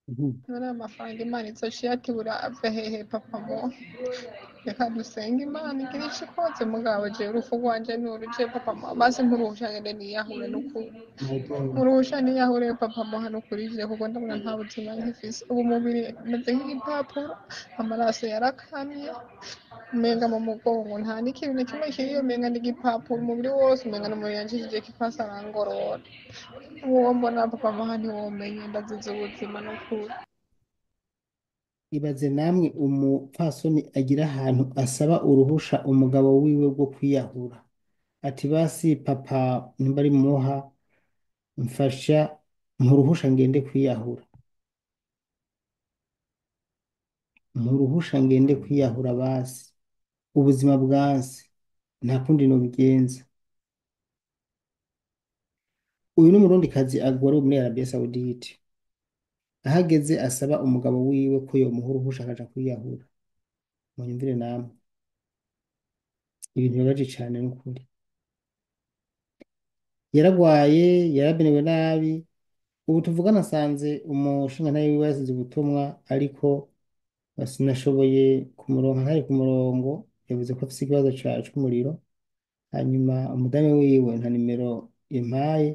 Mhm. none amafaranga Imana izociye ati burave hehe papa mo reka dusenge Imana igira ico ikoze mugabo jewe urupfu rwanje nuruje papa mo basi nturuhusha ngende niyahure n'ukuri Ego. nturuhusha niyahure papa mo hano kuri je kuko ndabona nta buzima nkifise ubu mubiri meze nk'igipapuro amaraso yarakamye umenga mu mugongo nta n'ikintu na kimwe kiriyo umenga ni igipapuro umubiri wose umenga n'umuntu yanjishijeko ipasi arangorora uwo mbona papa mo ntiwomenye ndazize ubuzima n'ukuri Ibaze namwe umupfasoni agira ahantu asaba uruhusha umugabo wiwe rwo kwiyahura ati basi papa nimba ari muha mfasha mpuruhusha ngende kwiyahura mpuruhusha ngende kwiyahura basi ubuzima bwanse nta kundi nobigenza. Uyu ni umurundikazi agwariwe muri Arabia Saudite ahageze asaba umugabo wiwe ko yomuha uruhusha akaja kwiyahura munyumvire namwe ibintu bibabaje cane n'ukuri yaragwaye yaraberewe nabi ubu tuvugana asanze umushingantahe wiwe yasize ubutumwa ariko sinashoboye kumuronka ntari ku murongo yavuze ko afise ikibazo c'umuriro hanyuma umudamu wiwe nta nimero yampaye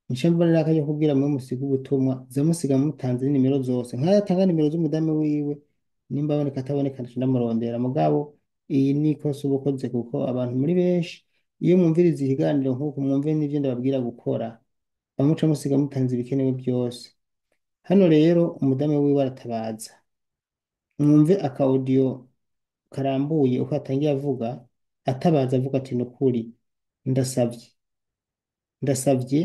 nico mbonera akajya kubwira mwe musiga ubutumwa zamusiga mutanze nimero zose nk'ayo atanga nimero z'umudamu wiwe nimba aboneka ataboneka ndaca ndamurondera mugabo iyi ni ikosa uba ukoze kuko abantu muri benshi iyo mwumviriza ikiganiro nk'uku mwumve n'ivyo ndababwira gukora bamuca musiga mutanze ibikenewe byose hano rero umudamu wiwe aratabaza mwumve aka audio karambuye uko atangiye avuga atabaza avuga ati nukuri ndasavye ndasavye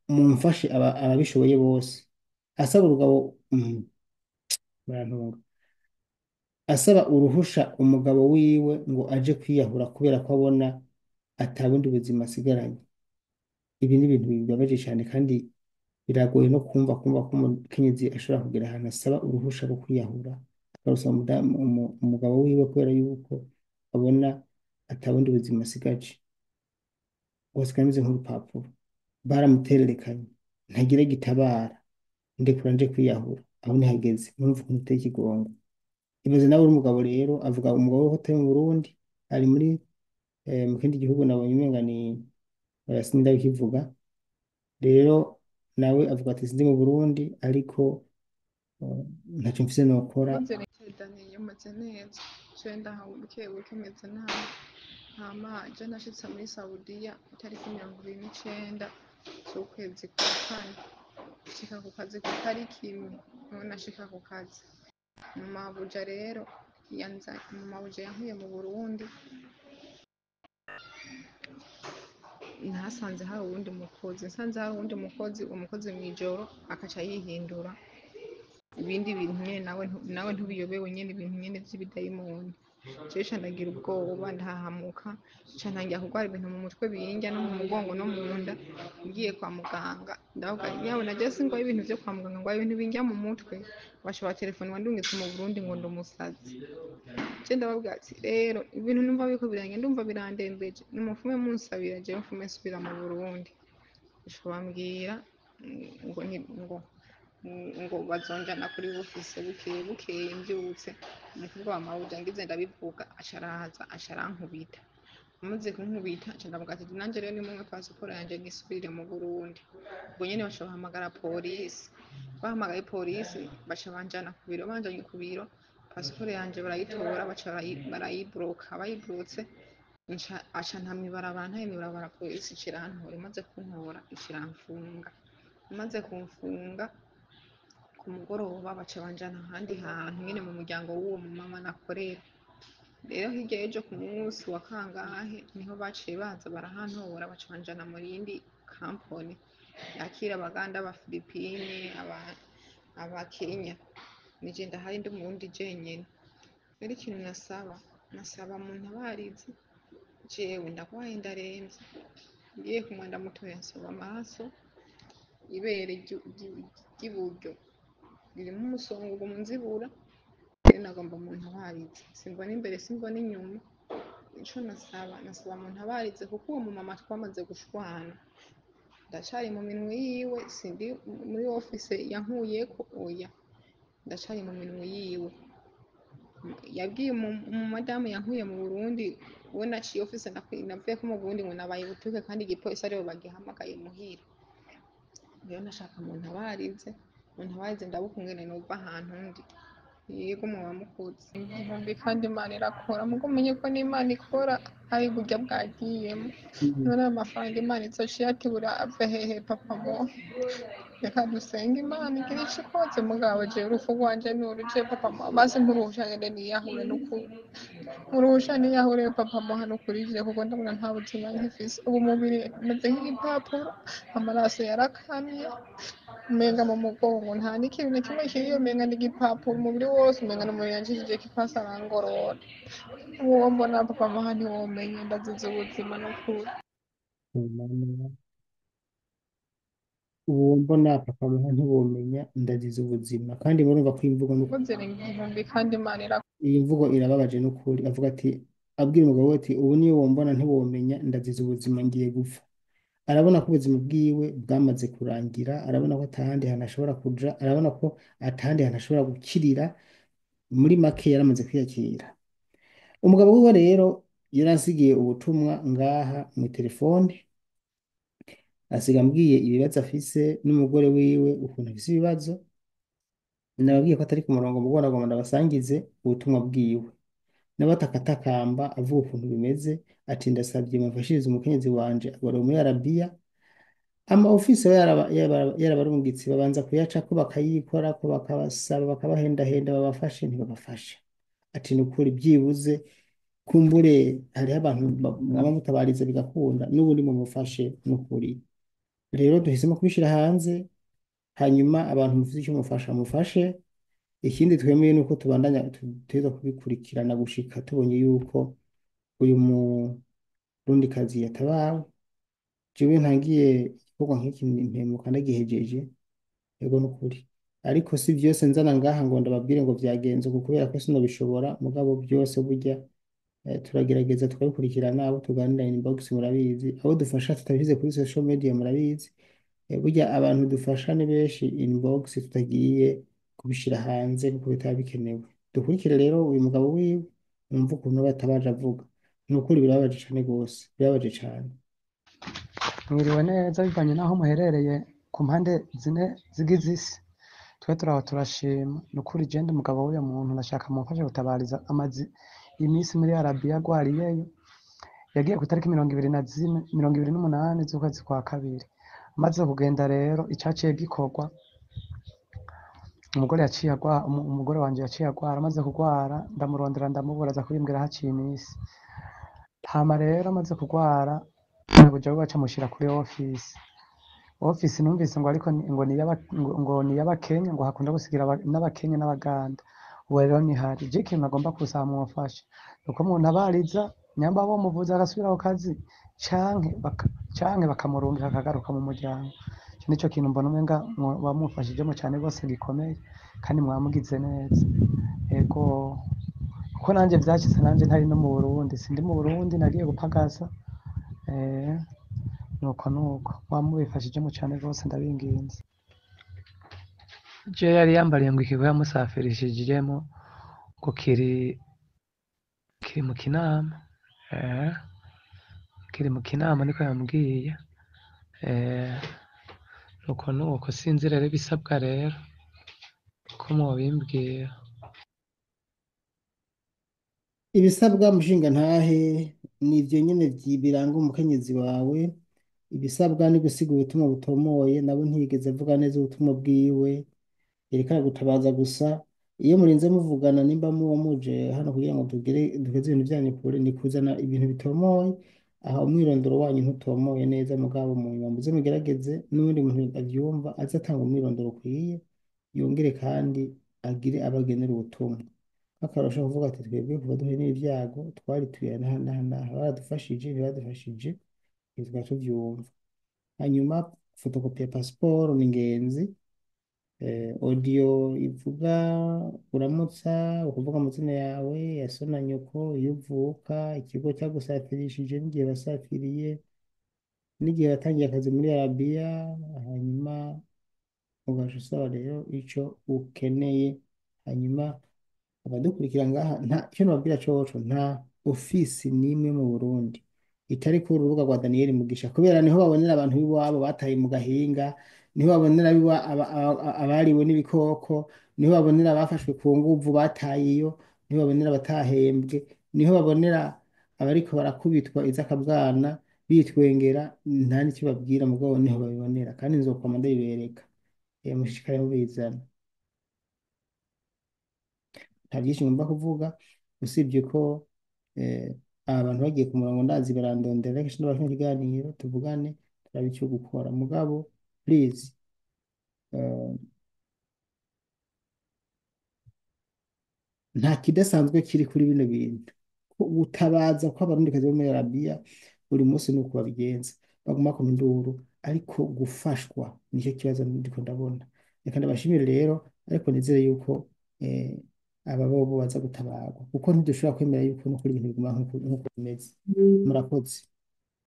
mumfashe ababishoboye bose asaba urugabo barantunga asaba uruhusha umugabo wiwe ngo aje kwiyahura kubera ko abona atabundi buzima asigaranye ibi ni ibintu bibabaje cyane kandi biragoye no kumva ko umukenyezi ashobora kugera ahantu asaba uruhusha rwo kwiyahura akarusaba umugabo wiwe kubera yuko abona atabundi buzima asigaje bose kameze nk'urupapuro baramutererekanye ntagire gitabara ndekura nje kwiyahura aho nihageze numva ukuntu uteye ikigongo ibaze nawe uri umugabo rero avuga umugabo we ko atari mu Burundi ari muri mu kindi gihugu nabonye umenga ni sinda bikivuga rero nawe avuga ati sindi mu Burundi ariko ntacyo mfise nokora ukoze daniye umeze neza je ndahawe buke meze nabi hama je nashitse muri Saudiya itariki 29 z'ukwezi kwa kane nshika ku kazi ku tariki imwe niho nashika ku kazi mu mabuja rero mu mabuja yankuye mu Burundi nahasanze hari uwundi mukozi nsanze hari uwundi mukozi umukozi mw'ijoro akaca yihindura ibindi bintu nyene nawe ntubiyobewe nyene ibintu nyene vy'ibidayimoni jewe ca ndagira ubwoba ndahahamuka ca ntangira kurwara ibintu mu mutwe bindya no mu mugongo no mu nda ngiye kwa muganga ndavuga nyawe naje singwaye ibintu vyo kwa muganga ngwaye ibintu bindya mu mutwe bashobora telefone wandungitse mu Burundi ngo ndi umusazi je ndababwira ati rero ibintu numva biko biranye ndumva birandembeje nimupfume munsabira jewe mfume nsubira mu Burundi ico bambwira ngo bazonjana kuri bufise bukeye mbyutse umukobwa wa mawuja ngize ndabivuga acaraza acarankubita amaze kunkubita aca ndavuga ati nanje rero nimumwe pasiporo yanje nisubirire mu Burundi ubwo nyene baca bahamagara polisi bahamagaye polisi baca banjana ku biro banjanye ku biro pasiporo yanje barayitora baca barayibloka bayiblotse aca ntamwibarabara ntaye mwibarabara polisi icirantora imaze kuntora iciramfunga imaze kumfunga ku mugoroba baca banjana ahandi hantu nyene mu muryango w'uwo mumama nakorera rero hirya y'ejo ku munsi wa kangahe niho baciye baza barahantora baca banjana mu yindi kampani yakira abaganda abafilipine abakenya nije ndahari ndi umurundi jenyene rero ikintu nasaba muntabarize jewe ndagwaye ndaremvye ngiye kunywa ndamutoya nsaba amaraso ibere ry'iburyo ririmo umusongo munzibura rero nagomba muntabarize simbona imbere simbona inyuma ico nasaba muntabarize kuko uwo mumama twamaze gushwana ndacari mu minwe yiwe, sindi muri office yankuyeko, oya ndacari mu minwe yiwe. Yabwiye mu madamu yankuye mu Burundi, we naciye office navuyeko mu Burundi ngo nabaye butuke kandi igipolisi aribo bagihamagaye muhira. Rero nashaka muntabarize ndabe ukungene nova ahantu ndi. Yego mwoba mukoze. Igihumbi kandi Imana irakora, muga umenye ko n'Imana ikora ari burya bwagiyemo. Mm. None ayo mafaranga Imana izociye ati buriya ave hehe papa mo? Reka dusenge Imana igire ico ikoze mugabo jewe urupfu rwanje nuruje papa mo, basi nkuruhusha ngende niyahure n'ukuri. Nkuruhusha niyahure papa mo hano kuri je kuko ndabona nta buzima nkifise. Ubu umubiri meze nk'igipapuro, amaraso yarakamye, umenga mu mugongo nta n'ikintu na kimwe kiriyo, umenga ni igipapuro, umubiri wose umenga n'umuntu yanjishijeko ipasi arangorora. Uwo mbona papa mo hano ntiwomenya, ndazize ubuzima n'ukuri. Umama, uwo mbona papa muha ntibomenya ndagize ubuzima kandi murumva ko imvugo Mvuze igihumbi kandi Imana irakora. iyi mvugo irababaje n'ukuri avuga ati abwira umugabo we ati ubu niyo wombona ntiwomenya ndagize ubuzima ngiye gupfa. Arabona ko ubuzima bwiwe bwamaze kurangira, arabona ko atahandi hantu ashobora kuja, arabona ko atahandi hantu ashobora gukirira, muri make yaramaze kwiyakira. Umugabo wiwe rero yaransigiye ubutumwa ngaha mu telefone, asiga ambwiye ibibazo afise n'umugore wiwe ukuntu afise ibibazo. Nababwiye ko atari ku murongo mugabo nagomba ndabasangize ubutumwa bwiwe. Nawe atakatakamba avuga ukuntu bimeze, ati ndasabye mumfashirize umukenyezi wanje agorowe muri Arabiya. Ama ofisi aba yarabarungitse babanza kuyacako bakayikorako bakabasaba bakabahendahenda babafashe ntibabafashe. Ati ni ukuri byibuze kumbure hariho abantu mwaba mutabariza bigakunda n'ubundi mumufashe n'ukuri. Rero duhisemo kubishira hanze, hanyuma abantu mufite icyo mufasha mufashe. Ikindi twemeye nuko tubandanya tuteza kubikurikirana gushika tubonye yuko uyu murundikazi yatabawe. Jewe ntangiye igikorwa nk'iki mpemuka ndagihejeje, yego n'ukuri. Ariko si vyose nzana ngaha ngo ndababwire ngo vyagenze uku kubera ko sinobishobora, mugabo byose burya turagerageza tukabikurikirana, abo tuganira inbox murabizi, abo dufasha tutabishyize kuri social media murabizi. Burya abantu dufasha ni benshi inbox tutagiye kubishira hanze kuko bitaba bikenewe. Dukurikire rero uyu mugabo wiwe, numva ukuntu aba yatabaje avuga. Ni ukuri birababaje cane gose, birababaje cane. Mwiriwe neza bivanye n'aho muherereye ku mpande zine zigize isi. Twe turaho turashima. Ni ukuri je ndi umugabo w'uyo muntu ndashaka mumfashe gutabariza amazi iminsi muri Arabiya agwariyeyo. Yagiye ku itariki 28 z'ukwezi kwa kabiri. Amaze kugenda rero icaciye gikorwa, umugore wanje yaciye agwara. Amaze kugwara ndamurondera ndamubura, aza kubimbwira haciye iminsi. Hama rero amaze kugwara nabuja baca mushira kuri office numvise ngo ariko ngo ni y'abakenya, ngo hakunda gusigira n'abakenya n'abaganda. Ubu rero nihari je ikintu nagomba kusaba mumfasha nuko umuntu abariza nyamba bo muvuza agasubira ku kazi canke bakamurungika akagaruka mu muryango. Ico nico kintu mbona umenga bamufashijemo cane gose gikomeye kandi mwamugize neza. Ego kuko nanje vyashitse, nanje ntari no mu Burundi, sindi mu Burundi, nagiye gupagasa. Nuko mwamubifashijemo cane gose ndabinginze. Je yari yambariye ngo ikigo yamusafirishijemo ngo kiri mu Kinama. Kiri mu Kinama niko yambwiye. Nuko sinzi rero ibisabwa rero ko mwobimbwira. Ibisabwa mushinga ntahe nivyo nyene biranga umukenyezi wawe. Ibisabwa ni gusiga ubutumwa butomoye, nabo ntiyigeze avuga neza ubutumwa bwiwe, yerekana gutabaza gusa. Iyo murinze muvugana nimba muba muje hano kugira ngo dugeze ibintu vyanyu kure, ni kuzana ibintu bitomoye. Aha umwirondoro wanyu ntutomoye neza, mugabo mu nyuma muze mugerageze n'ubundi muntu avyumva aze atanga umwirondoro ukwiye, yongere kandi agire abagenera ubutumwa. Akarusho kuvuga ati twebwe kuva duhuye n'ibyago twari tuye n'aha baradufashije ntibadufashije, tukaba tuvyumva. Hanyuma fotokopi ya pasiporo ni ingenzi. Audio ivuga uramutsa, ukuvuga amazina yawe, ya so na nyoko, iyo uvuka, ikigo cyagusafirishije n'igihe basafiriye, n'igihe watangiye akazi muri Arabiya, hanyuma ugaca usaba rero icyo ukeneye, hanyuma abadukurikira ngaha nta icyo nababwira coco nta ofisi n'imwe mu Burundi itari ku rubuga rwa Daniel Mugisha, kubera niho babonera abantu b'iwabo bataye mu gahinga, niho babonera abariwe n'ibikoko, niho babonera abafashwe ku nguvu batayeyo, niho babonera abatahembwe, niho babonera abariko barakubitwa izakabwana bitwengera, nta n'icyo babwira mugabo niho babibonera, kandi nzokwama ndabibereka. Mushishikare mubizana. Nta byinshi ngomba kuvuga usibye ko eh, aba bantu bagiye ku murongo ndazi barandondera, reka nshobora kino kiganiro tuvugane turabe icyo gukora mugabo please, eh, nta kidasanzwe kiri kuri bino bintu. Gutabaza kw'abarundikazi bo muri Arabiya buri munsi ni uko babigenza, baguma ku induru, ariko gufashwa nicyo kibazo ndiko ndabona. Reka ndabashimire rero, ariko nizere yuko eh, aba bobo baza gutabarwa, kuko ntidushobora kwemera yuko no kuri ibintu biguma nk'uko bimeze. Murakoze.